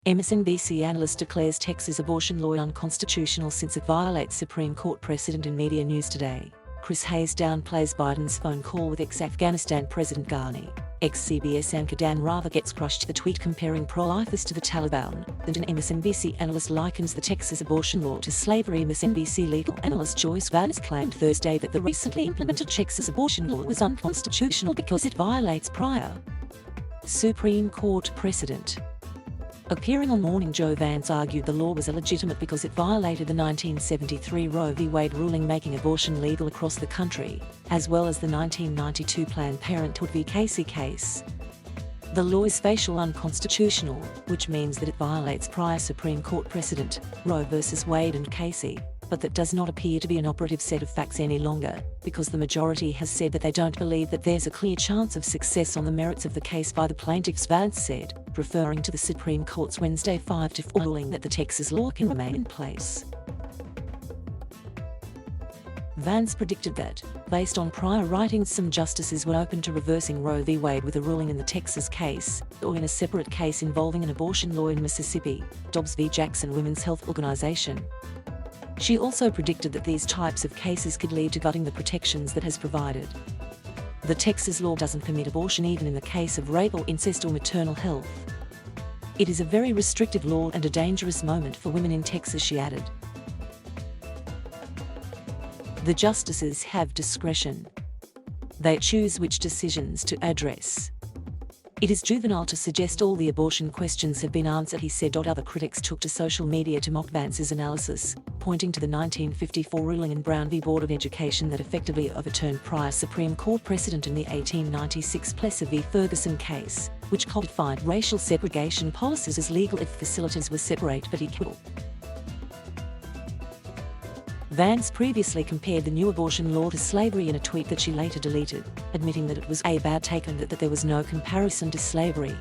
MSNBC analyst declares Texas abortion law unconstitutional since it violates Supreme Court precedent in media news today. Chris Hayes downplays Biden's phone call with ex-Afghanistan President Ghani. Ex-CBS anchor Dan Rather gets crushed. The tweet comparing pro-lifers to the Taliban. And an MSNBC analyst likens the Texas abortion law to slaveryMSNBC. Legal analyst Joyce Vance claimed Thursday that the recently implemented Texas abortion law was unconstitutional because it violates prior Supreme Court precedent. Appearing on Morning Joe, Vance argued the law was illegitimate because it violated the 1973 Roe v. Wade ruling making abortion legal across the country, as well as the 1992 Planned Parenthood v. Casey case. The law is facial unconstitutional, which means that it violates prior Supreme Court precedent, Roe v. Wade and Casey, but that does not appear to be an operative set of facts any longer, because the majority has said that they don't believe that there's a clear chance of success on the merits of the case by the plaintiffs, Vance said, referring to the Supreme Court's Wednesday 5-4 ruling that the Texas law can remain in place. Vance predicted that, based on prior writings, some justices were open to reversing Roe v. Wade with a ruling in the Texas case, or in a separate case involving an abortion law in Mississippi, Dobbs v. Jackson Women's Health Organization. She also predicted that these types of cases could lead to gutting the protections that has provided. The Texas law doesn't permit abortion even in the case of rape or incest or maternal health. It is a very restrictive law and a dangerous moment for women in Texas, she added. The justices have discretion. They choose which decisions to address. It is juvenile to suggest all the abortion questions have been answered, he said. Other critics took to social media to mock Vance's analysis, pointing to the 1954 ruling in Brown v. Board of Education that effectively overturned prior Supreme Court precedent in the 1896 Plesser v. Ferguson case, which codified racial segregation policies as legal if facilities were separate but equal. Vance previously compared the new abortion law to slavery in a tweet that she later deleted, admitting that it was a bad take and that there was no comparison to slavery.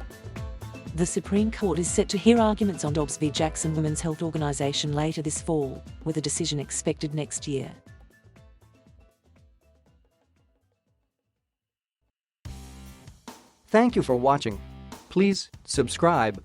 The Supreme Court is set to hear arguments on Dobbs v. Jackson Women's Health Organization later this fall, with a decision expected next year. Thank you for watching. Please subscribe.